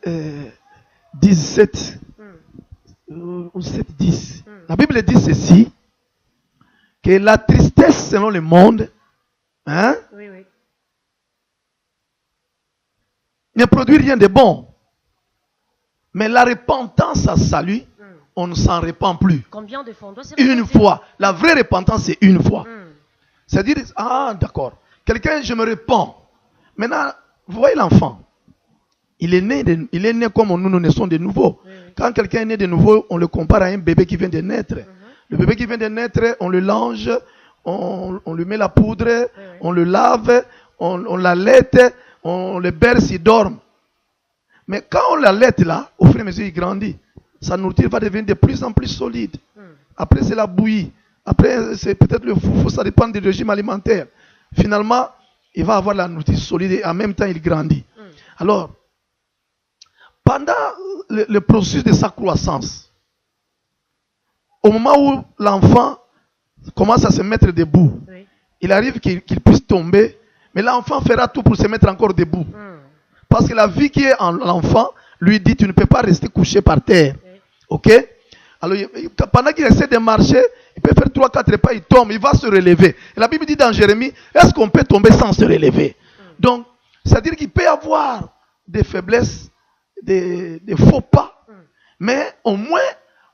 17 ou 7, 10. La Bible dit ceci, que la tristesse selon le monde ne produit rien de bon. Mais la repentance à salut, on ne s'en repent plus. Combien de fois on doit se repentir? Une fois. La vraie repentance, c'est une fois. C'est-à-dire, d'accord. Quelqu'un, je me repens. Maintenant, vous voyez l'enfant. Il est né comme nous naissons de nouveau. Quand quelqu'un est né de nouveau, on le compare à un bébé qui vient de naître. Le bébé qui vient de naître, on le lange, on lui met la poudre, on le lave, on l'allaite, on le berce, il dort. Mais quand on l'allaite là, au fur et à mesure il grandit, sa nourriture va devenir de plus en plus solide. Après, c'est la bouillie. Après, c'est peut-être le foufou, ça dépend du régime alimentaire. Finalement, il va avoir la nourriture solide et en même temps, il grandit. Alors, pendant le processus de sa croissance, au moment où l'enfant commence à se mettre debout, il arrive qu'il puisse tomber, mais l'enfant fera tout pour se mettre encore debout. Parce que la vie qui est en l'enfant lui dit, tu ne peux pas rester couché par terre. Ok? Alors, pendant qu'il essaie de marcher, il peut faire 3-4 pas, il tombe, il va se relever. Et la Bible dit dans Jérémie, est-ce qu'on peut tomber sans se relever? Donc, c'est-à-dire qu'il peut y avoir des faiblesses, des faux pas, mais au moins,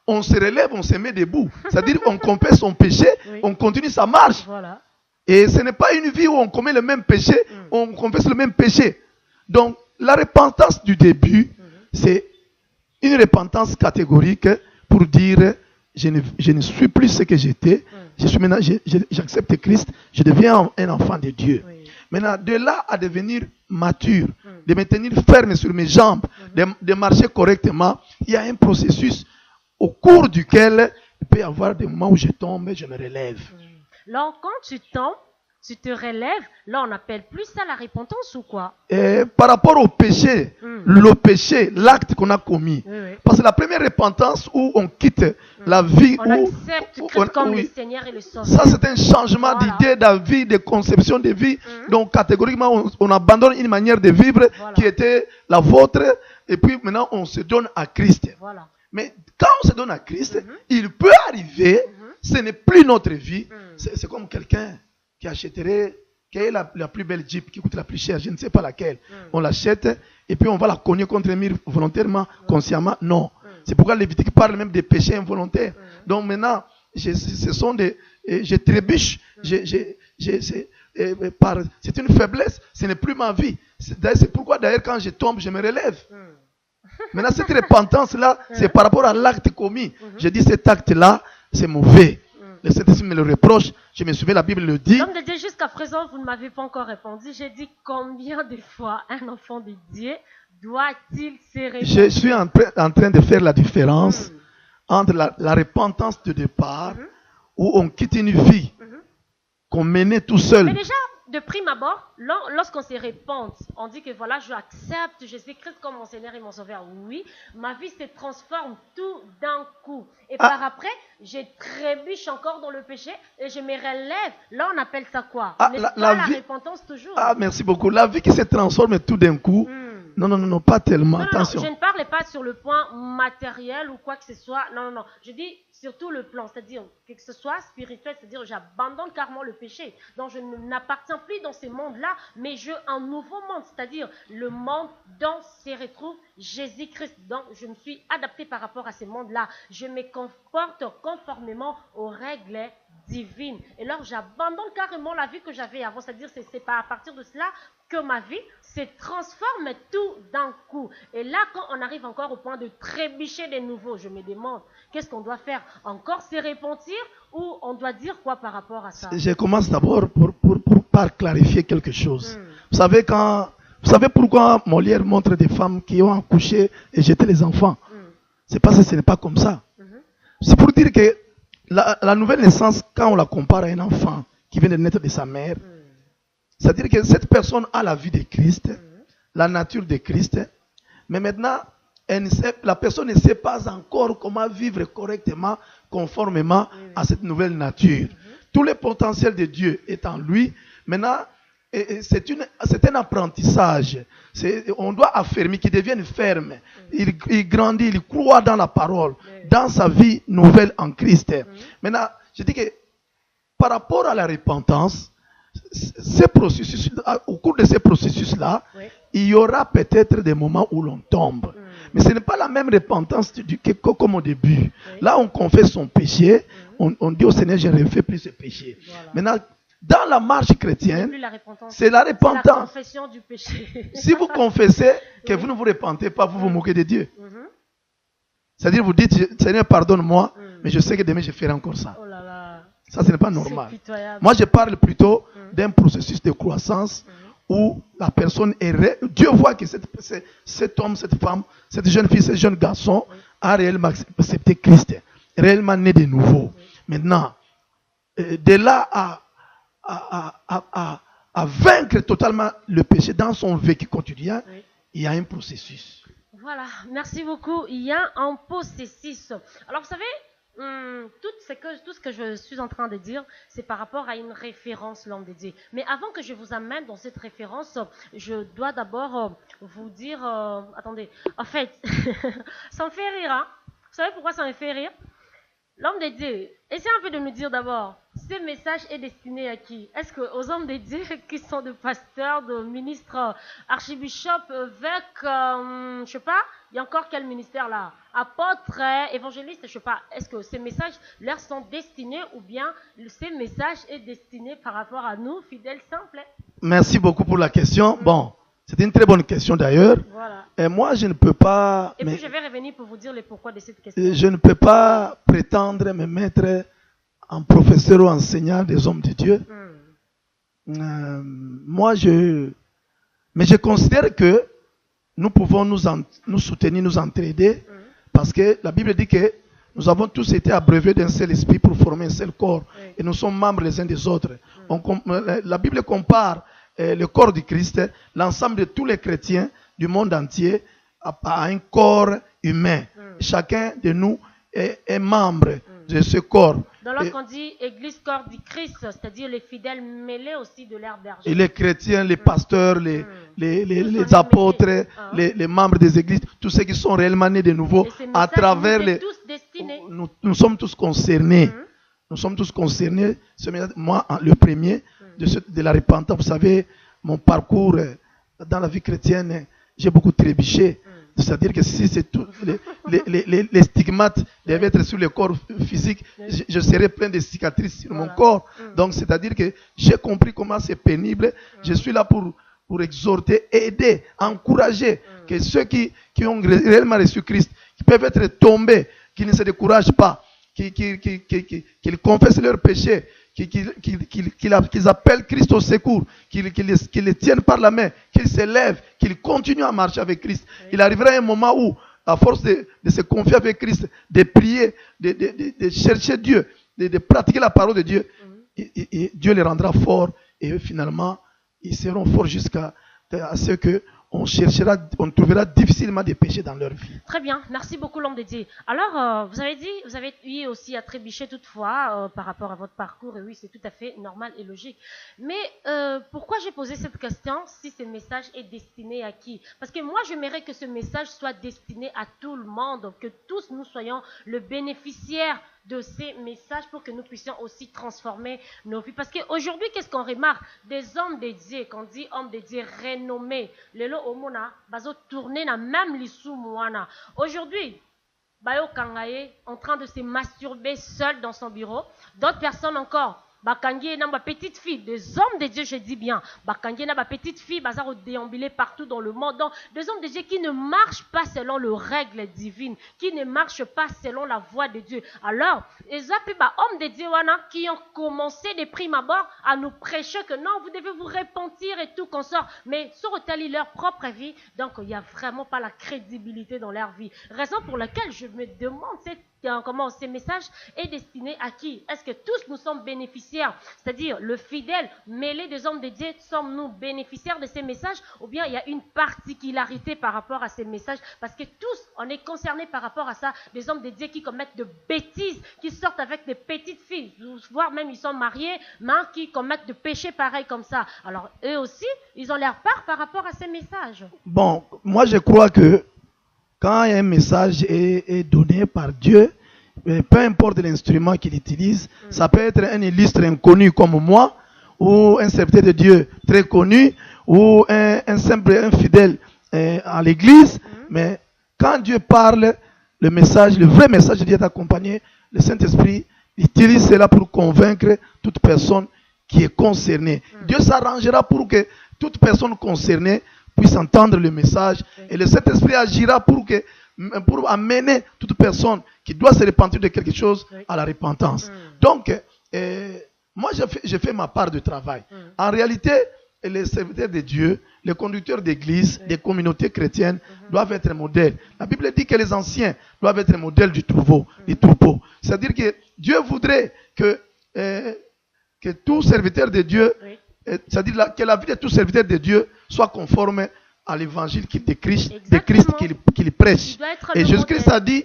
on se relève, on se met debout. C'est-à-dire qu'on confesse son péché, on continue sa marche. Voilà. Et ce n'est pas une vie où on commet le même péché, on confesse le même péché. Donc, la repentance du début, c'est une repentance catégorique pour dire, je ne suis plus ce que j'étais, je suis maintenant, j'accepte Christ, je deviens un enfant de Dieu. Maintenant, de là à devenir mature, de me tenir ferme sur mes jambes, de marcher correctement, il y a un processus au cours duquel il peut y avoir des moments où je tombe et je me relève. Alors, quand tu tombes, tu te relèves, là on appelle plus ça la repentance ou quoi? Par rapport au péché, le péché, l'acte qu'on a commis. Parce que la première repentance où on quitte la vie, on accepte Christ comme le Seigneur et le Sauveur. Ça c'est un changement d'idée, d'avis, de conception de vie. Donc catégoriquement on abandonne une manière de vivre qui était la vôtre et puis maintenant on se donne à Christ. Mais quand on se donne à Christ, il peut arriver, ce n'est plus notre vie, c'est comme quelqu'un qui achèterait, quelle est la plus belle Jeep qui coûte la plus chère, je ne sais pas laquelle. On l'achète et puis on va la cogner contre un mur volontairement, consciemment. Non. C'est pourquoi Lévitique parle même des péchés involontaires. Donc maintenant, ce sont je trébuche, c'est une faiblesse, ce n'est plus ma vie. C'est pourquoi d'ailleurs quand je tombe, je me relève. Maintenant, cette repentance-là, c'est par rapport à l'acte commis. Je dis cet acte-là, c'est mauvais. Le Saint-Esprit me le reproche. Je me souviens, la Bible le dit. L'homme de Dieu, jusqu'à présent, vous ne m'avez pas encore répondu. J'ai dit combien de fois un enfant de Dieu doit-il se répandre? Je suis en train de faire la différence entre la repentance de départ, où on quitte une vie qu'on menait tout seul. Mais déjà, de prime abord, lorsqu'on se répand, on dit que voilà, je accepte Jésus-Christ comme mon Seigneur et mon Sauveur. Oui, ma vie se transforme tout d'un coup. Et par après, je trébuche encore dans le péché et je me relève. Là, on appelle ça quoi? La repentance toujours. Ah, merci beaucoup. La vie qui se transforme tout d'un coup. Non, pas tellement. Non, attention. Je ne parle pas sur le point matériel ou quoi que ce soit. Non. Je dis surtout le plan, c'est-à-dire que ce soit spirituel, c'est-à-dire j'abandonne carrément le péché. Donc je n'appartiens plus dans ce monde-là, mais je un nouveau monde, c'est-à-dire le monde dont se retrouve Jésus-Christ. Donc je me suis adapté par rapport à ce monde-là. Je me comporte conformément aux règles divines. Et alors j'abandonne carrément la vie que j'avais avant, c'est-à-dire c'est pas à partir de cela que ma vie se transforme tout d'un coup. Et là, quand on arrive encore au point de trébucher de nouveau, je me demande, qu'est-ce qu'on doit faire? Encore se repentir ou on doit dire quoi par rapport à ça? Je commence d'abord par clarifier quelque chose. Vous savez pourquoi Molière montre des femmes qui ont accouché et jeté les enfants? C'est parce que ce n'est pas comme ça. C'est pour dire que la nouvelle naissance, quand on la compare à un enfant qui vient de naître de sa mère, c'est-à-dire que cette personne a la vie de Christ, la nature de Christ, mais maintenant, la personne ne sait pas encore comment vivre correctement, conformément à cette nouvelle nature. Tout le potentiel de Dieu est en lui. Maintenant, c'est un apprentissage. On doit affirmer qu'il devienne ferme. Il grandit, il croit dans la parole, dans sa vie nouvelle en Christ. Maintenant, je dis que par rapport à la repentance, au cours de ces processus-là, il y aura peut-être des moments où l'on tombe. Mais ce n'est pas la même repentance comme au début. Là, on confesse son péché, on dit au Seigneur, je ne refais plus ce péché. Maintenant, dans la marche chrétienne, c'est la repentance. La confession du péché. Si vous confessez que vous ne vous repentez pas, vous vous moquez de Dieu. C'est-à-dire, vous dites, Seigneur, pardonne-moi, mais je sais que demain, je ferai encore ça. Oh là là. Ça, ce n'est pas normal. Moi, je parle plutôt d'un processus de croissance où la personne est... Dieu voit que cet homme, cette femme, cette jeune fille, ce jeune garçon a réellement accepté Christ, réellement né de nouveau. Maintenant, de là à vaincre totalement le péché dans son vécu quotidien, il y a un processus. Voilà, merci beaucoup. Il y a un processus. Alors, vous savez, tout ce que je suis en train de dire, c'est par rapport à une référence, l'homme de Dieu. Mais avant que je vous amène dans cette référence, je dois d'abord vous dire... attendez, en fait, ça me fait rire. Hein? Vous savez pourquoi ça me fait rire? L'homme de Dieu, essayez un peu de nous dire d'abord, ce message est destiné à qui? Est-ce qu'aux hommes de Dieu qui sont de pasteurs, de ministres, archibishops, évêques, je sais pas, il y a encore quel ministère là? Apôtres, évangélistes, je sais pas. Est-ce que ces messages leur sont destinés ou bien ce message est destiné par rapport à nous, fidèles simples? Merci beaucoup pour la question. Bon, c'est une très bonne question d'ailleurs. Voilà. Et moi, je ne peux pas... Et puis je vais revenir pour vous dire le pourquoi de cette question. Je ne peux pas prétendre me mettre en professeur ou enseignant des hommes de Dieu. Mais je considère que nous pouvons nous soutenir, nous entraider, parce que la Bible dit que nous avons tous été abreuvés d'un seul esprit pour former un seul corps. Et nous sommes membres les uns des autres. La Bible compare le corps du Christ, l'ensemble de tous les chrétiens du monde entier, à un corps humain. Chacun de nous est membre de ce corps. Donc lorsqu'on dit Église, corps du Christ, c'est-à-dire les fidèles mêlés aussi de leur berger. Et les chrétiens, les pasteurs, les apôtres, les membres des églises, tous ceux qui sont réellement nés de nouveau, à travers les... Nous sommes tous concernés. Nous sommes tous concernés. Moi, le premier de la repentance, vous savez, mon parcours dans la vie chrétienne, j'ai beaucoup trébuché. C'est-à-dire que si c'est tout, les stigmates devaient être sur le corps physique, je serais plein de cicatrices sur mon corps. Donc, c'est-à-dire que j'ai compris comment c'est pénible. Je suis là pour exhorter, aider, encourager que ceux qui ont réellement reçu Christ, qui peuvent être tombés, qui ne se découragent pas, qu'ils confessent leurs péchés, qu'ils appellent Christ au secours, qu'ils les tiennent par la main, qu'ils se lèvent, qu'ils continuent à marcher avec Christ. Il arrivera un moment où, à force de se confier avec Christ, de prier, de chercher Dieu, de pratiquer la parole de Dieu, et Dieu les rendra forts et finalement, ils seront forts jusqu'à ce que on trouvera difficilement des péchés dans leur vie. Très bien, merci beaucoup l'homme de Dieu. Alors, vous avez eu aussi à trébucher toutefois par rapport à votre parcours, et oui, c'est tout à fait normal et logique. Mais pourquoi j'ai posé cette question, si ce message est destiné à qui? Parce que moi, j'aimerais que ce message soit destiné à tout le monde, que tous nous soyons le bénéficiaire de ces messages pour que nous puissions aussi transformer nos vies. Parce qu'aujourd'hui, qu'est-ce qu'on remarque? Des hommes de Dieu, quand on dit hommes de Dieu renommés, lelo omona, bazo tourner na même l'issou mouana. Aujourd'hui, bayo kangaye, en train de se masturber seul dans son bureau. D'autres personnes encore, bakangi na ba petite fille, des hommes de Dieu, je dis bien, bakangi na ba petite fille, bazaro déambuler partout dans le monde. Donc, des hommes de Dieu qui ne marchent pas selon les règles divines, qui ne marchent pas selon la voie de Dieu. Alors, les hommes de Dieu qui ont commencé de prime abord à nous prêcher que non, vous devez vous repentir et tout consort, mais sur leur propre vie, donc il n'y a vraiment pas la crédibilité dans leur vie. Raison pour laquelle je me demande comment ce message est destiné à qui? Est-ce que tous nous sommes bénéficiaires? C'est-à-dire le fidèle mêlé des hommes de Dieu, sommes-nous bénéficiaires de ces messages? Ou bien il y a une particularité par rapport à ces messages? Parce que tous, on est concernés par rapport à ça. Des hommes de Dieu qui commettent de bêtises, qui sortent avec des petites filles, voire même ils sont mariés, mais qui commettent de péchés pareils comme ça. Alors eux aussi, ils ont leur part par rapport à ces messages. Bon, moi je crois que quand un message est donné par Dieu, peu importe l'instrument qu'il utilise, ça peut être un illustre inconnu comme moi, ou un serviteur de Dieu très connu, ou un simple infidèle à l'église. Mais quand Dieu parle, le vrai message de Dieu est accompagné, le Saint-Esprit utilise cela pour convaincre toute personne qui est concernée. Dieu s'arrangera pour que toute personne concernée puisse entendre le message, et le Saint-Esprit agira pour amener toute personne qui doit se repentir de quelque chose à la repentance. Donc, moi j'ai fait ma part de travail. En réalité, les serviteurs de Dieu, les conducteurs d'église, des communautés chrétiennes doivent être modèles. La Bible dit que les anciens doivent être modèles du troupeau. C'est-à-dire que Dieu voudrait que tout serviteur de Dieu, c'est-à-dire que la vie de tout serviteur de Dieu soit conforme à l'évangile de Christ qu'il prêche. Et Jésus-Christ a dit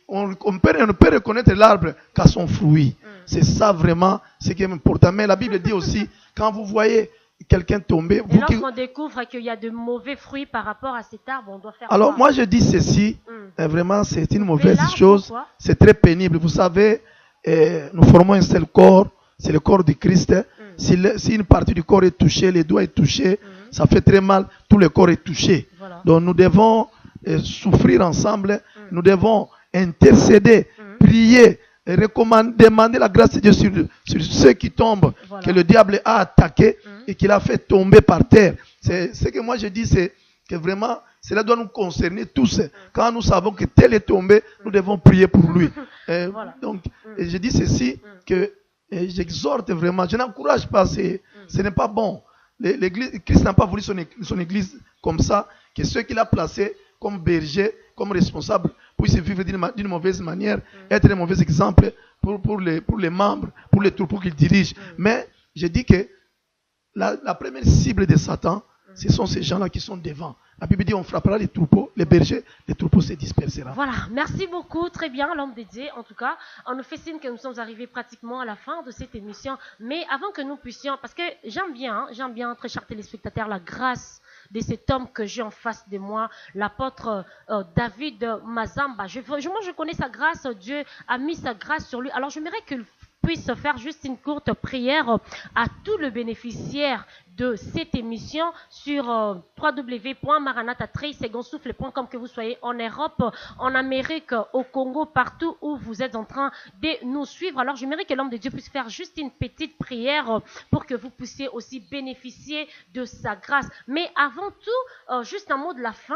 qu'on ne peut reconnaître l'arbre qu'à son fruit. C'est ça vraiment ce qui est important. Mais la Bible dit aussi, quand vous voyez quelqu'un tomber... Et lorsqu'on découvre qu'il y a de mauvais fruits par rapport à cet arbre, on doit faire Alors quoi? Moi je dis ceci, vraiment c'est une mauvaise chose, c'est très pénible. Vous savez, nous formons un seul corps, c'est le corps de Christ. Si une partie du corps est touchée, les doigts est touché, ça fait très mal, tout le corps est touché. Voilà. Donc nous devons souffrir ensemble, nous devons intercéder, prier, demander la grâce de Dieu sur ceux qui tombent, que le diable a attaqué et qu'il a fait tomber par terre. C'est ce que moi je dis, c'est que vraiment cela doit nous concerner tous. Quand nous savons que tel est tombé, nous devons prier pour lui. Donc je dis ceci, que j'exhorte vraiment, je n'encourage pas, ce n'est pas bon. Christ n'a pas voulu son église comme ça, que ceux qu'il a placés comme bergers, comme responsables, puissent vivre d'une mauvaise manière, être un mauvais exemple pour les membres, pour les troupeaux qu'il dirige. Mais je dis que la première cible de Satan, ce sont ces gens-là qui sont devant. La Bible dit on frappera les troupeaux, les bergers, les troupeaux se disperseront. Voilà, merci beaucoup, très bien l'homme de Dieu. En tout cas, on nous fait signe que nous sommes arrivés pratiquement à la fin de cette émission. Mais avant que nous puissions, parce que j'aime bien, très chers téléspectateurs, la grâce de cet homme que j'ai en face de moi, l'apôtre David Mazamba. Moi, je connais sa grâce, Dieu a mis sa grâce sur lui. Alors, j'aimerais que puisse faire juste une courte prière à tous les bénéficiaires de cette émission sur www.maranatha-souffle.com, que vous soyez en Europe, en Amérique, au Congo, partout où vous êtes en train de nous suivre. Alors j'aimerais que l'homme de Dieu puisse faire juste une petite prière pour que vous puissiez aussi bénéficier de sa grâce. Mais avant tout, juste un mot de la fin.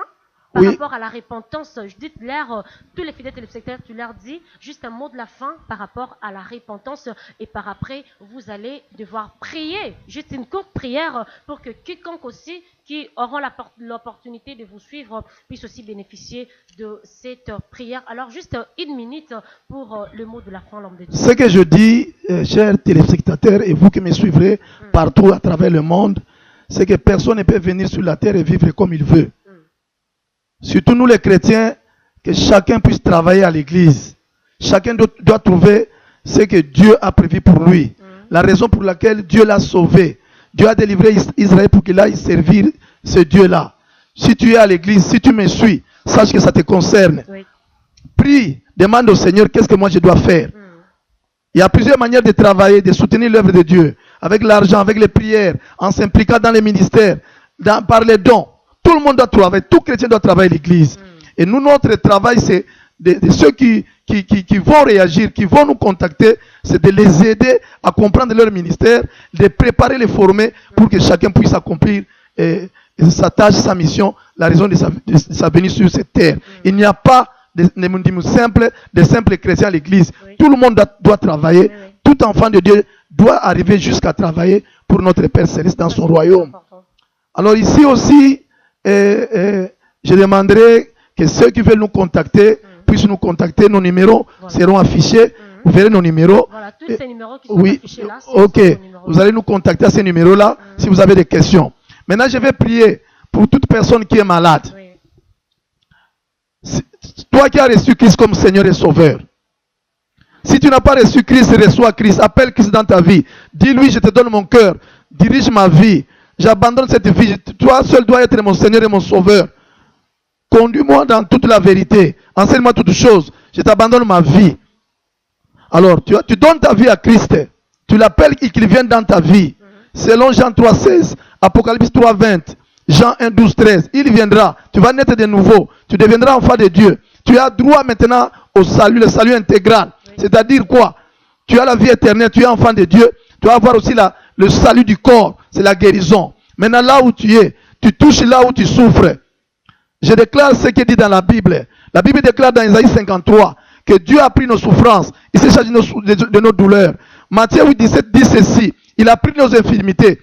Par rapport à la repentance, dites-leur, tous les fidèles téléspectateurs, tu leur dis juste un mot de la fin par rapport à la repentance, et par après, vous allez devoir prier, juste une courte prière pour que quiconque aussi qui auront l'opportunité de vous suivre puisse aussi bénéficier de cette prière. Alors juste une minute pour le mot de la fin, l'homme de Dieu. Ce que je dis, chers téléspectateurs, et vous qui me suivrez partout à travers le monde, c'est que personne ne peut venir sur la terre et vivre comme il veut. Surtout nous les chrétiens, que chacun puisse travailler à l'église. Chacun doit trouver ce que Dieu a prévu pour lui. La raison pour laquelle Dieu l'a sauvé. Dieu a délivré Israël pour qu'il aille servir ce Dieu-là. Si tu es à l'église, si tu me suis, sache que ça te concerne. Oui. Prie, demande au Seigneur qu'est-ce que moi je dois faire. Il y a plusieurs manières de travailler, de soutenir l'œuvre de Dieu. Avec l'argent, avec les prières, en s'impliquant dans les ministères, par les dons. Tout le monde doit travailler, tout chrétien doit travailler à l'église. Et nous, notre travail, c'est de ceux qui vont réagir, qui vont nous contacter, c'est de les aider à comprendre leur ministère, de préparer, les former pour que chacun puisse accomplir sa tâche, sa mission, la raison de sa venue sur cette terre. Il n'y a pas de simples chrétiens à l'église. Oui. Tout le monde doit travailler. Oui. Tout enfant de Dieu doit arriver jusqu'à travailler pour notre Père Céleste dans son royaume. Alors ici aussi, je demanderai que ceux qui veulent nous contacter puissent nous contacter. Nos numéros seront affichés. Vous verrez nos numéros. Voilà, tous ces numéros qui sont affichés là. Ok, vous allez nous contacter à ces numéros-là si vous avez des questions. Maintenant, je vais prier pour toute personne qui est malade. Toi qui as reçu Christ comme Seigneur et Sauveur. Si tu n'as pas reçu Christ, reçois Christ. Appelle Christ dans ta vie. Dis-lui, je te donne mon cœur. Dirige ma vie. J'abandonne cette vie. Toi seul dois être mon Seigneur et mon Sauveur. Conduis-moi dans toute la vérité. Enseigne-moi toutes choses. Je t'abandonne ma vie. Alors, tu donnes ta vie à Christ. Tu l'appelles et qu'il vienne dans ta vie. Selon Jean 3,16, Apocalypse 3,20, Jean 1, 12, 13. Il viendra. Tu vas naître de nouveau. Tu deviendras enfant de Dieu. Tu as droit maintenant au salut, le salut intégral. C'est-à-dire quoi? Tu as la vie éternelle. Tu es enfant de Dieu. Tu vas avoir aussi le salut du corps. C'est la guérison. Maintenant, là où tu es, tu touches là où tu souffres. Je déclare ce qui est dit dans la Bible. La Bible déclare dans Isaïe 53 que Dieu a pris nos souffrances. Il s'est chargé de nos douleurs. Matthieu 8, 17 dit ceci. Il a pris nos infirmités.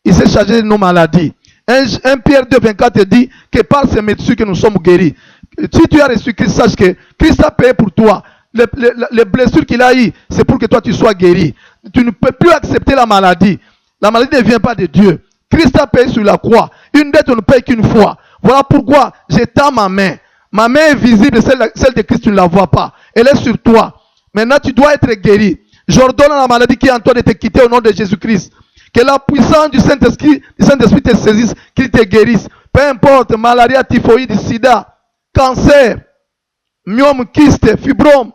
Il s'est chargé de nos maladies. 1 Pierre 2, 24 dit que par ces médecins que nous sommes guéris. Si tu as reçu Christ, sache que Christ a payé pour toi. Les blessures qu'il a eues, c'est pour que toi tu sois guéri. Tu ne peux plus accepter la maladie. La maladie ne vient pas de Dieu. Christ a payé sur la croix. Une dette on ne paye qu'une fois. Voilà pourquoi j'étends ma main. Ma main est visible, celle de Christ, tu ne la vois pas. Elle est sur toi. Maintenant, tu dois être guéri. J'ordonne à la maladie qui est en toi de te quitter au nom de Jésus-Christ. Que la puissance du Saint-Esprit te saisisse, qu'il te guérisse. Peu importe, malaria, typhoïde, sida, cancer, myome, kyste, fibrome,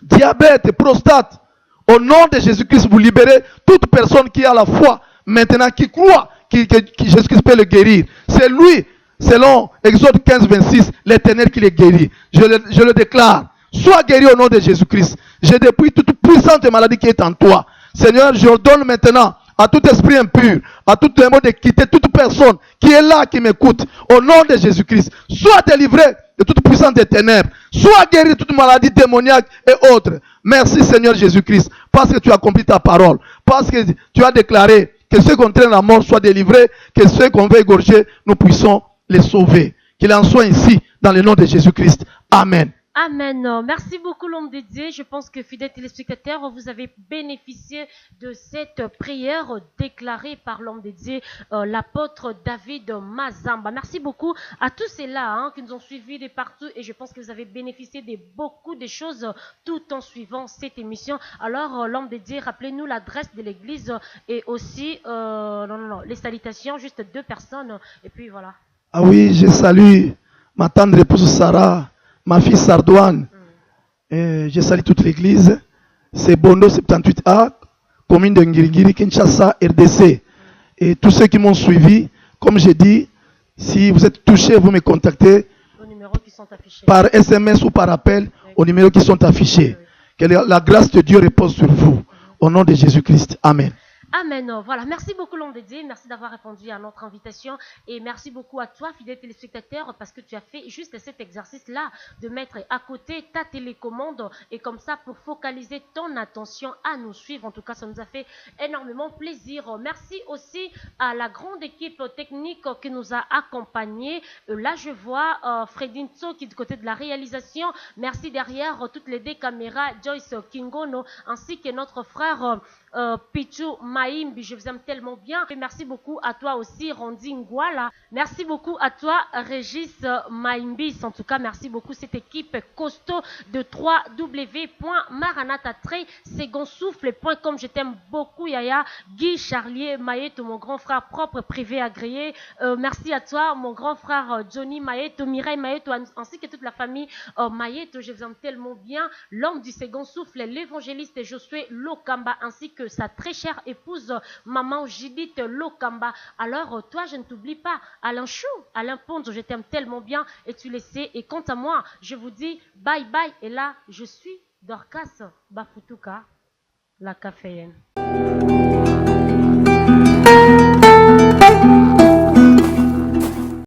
diabète, prostate. Au nom de Jésus-Christ, vous libérez toute personne qui a la foi, maintenant qui croit que Jésus-Christ peut le guérir. C'est lui, selon Exode 15, 26, l'Éternel qui le guérit. Je le déclare. Sois guéri au nom de Jésus-Christ. Je dépouille toute puissante maladie qui est en toi. Seigneur, j'ordonne maintenant à tout esprit impur, à tout démon de quitter toute personne qui est là, qui m'écoute, au nom de Jésus-Christ. Sois délivré de toute puissance des ténèbres. Sois guéri de toute maladie démoniaque et autres. Merci Seigneur Jésus-Christ, parce que tu as accompli ta parole. Parce que tu as déclaré que ceux qu'on traîne la mort soient délivrés, que ceux qu'on veut égorger, nous puissions les sauver. Qu'il en soit ainsi dans le nom de Jésus-Christ. Amen. Amen. Merci beaucoup l'homme de Dieu. Je pense que fidèles téléspectateurs, vous avez bénéficié de cette prière déclarée par l'homme de Dieu, l'apôtre David Mazamba. Merci beaucoup à tous ceux-là qui nous ont suivis de partout et je pense que vous avez bénéficié de beaucoup de choses tout en suivant cette émission. Alors l'homme de Dieu, rappelez-nous l'adresse de l'église et aussi les salutations, juste 2 personnes et puis voilà. Ah oui, je salue ma tendre épouse Sarah, ma fille Sardouane. Je salue toute l'église. c'est Bondo 78A, commune de Ngirigiri, Kinshasa, RDC. Et tous ceux qui m'ont suivi, comme j'ai dit, si vous êtes touchés, vous me contactez par SMS ou par appel aux numéros qui sont affichés. Que la grâce de Dieu repose sur vous. Au nom de Jésus-Christ. Amen. Amen. Voilà. Merci beaucoup, l'homme de Dieu. Merci d'avoir répondu à notre invitation. Et merci beaucoup à toi, fidèle téléspectateur, parce que tu as fait juste cet exercice-là de mettre à côté ta télécommande et comme ça pour focaliser ton attention à nous suivre. En tout cas, ça nous a fait énormément plaisir. Merci aussi à la grande équipe technique qui nous a accompagnés. Là, je vois Fredin Tso qui est du côté de la réalisation. Merci derrière toutes les deux caméras, Joyce Kingono, ainsi que notre frère Pichu Maimbi, je vous aime tellement bien. Et merci beaucoup à toi aussi, Rondi Ngwala. Merci beaucoup à toi, Régis Maimbi. En tout cas, merci beaucoup cette équipe costaud de www.maranatha-second-souffle.com. Je t'aime beaucoup, Yaya. Guy Charlier Mayeto, mon grand frère propre, privé, agréé. Merci à toi, mon grand frère Johnny Mayeto, Mireille Mayeto, ainsi que toute la famille Mayeto. Je vous aime tellement bien. L'homme du second souffle, l'évangéliste Josué Lokamba, ainsi que sa très chère épouse, maman Judith Lokamba. Alors, toi, je ne t'oublie pas. Alain Chou, Alain Ponzo, je t'aime tellement bien et tu le sais. Et quant à moi, je vous dis bye bye. Et là, je suis Dorcas Bafutuka, la caféenne.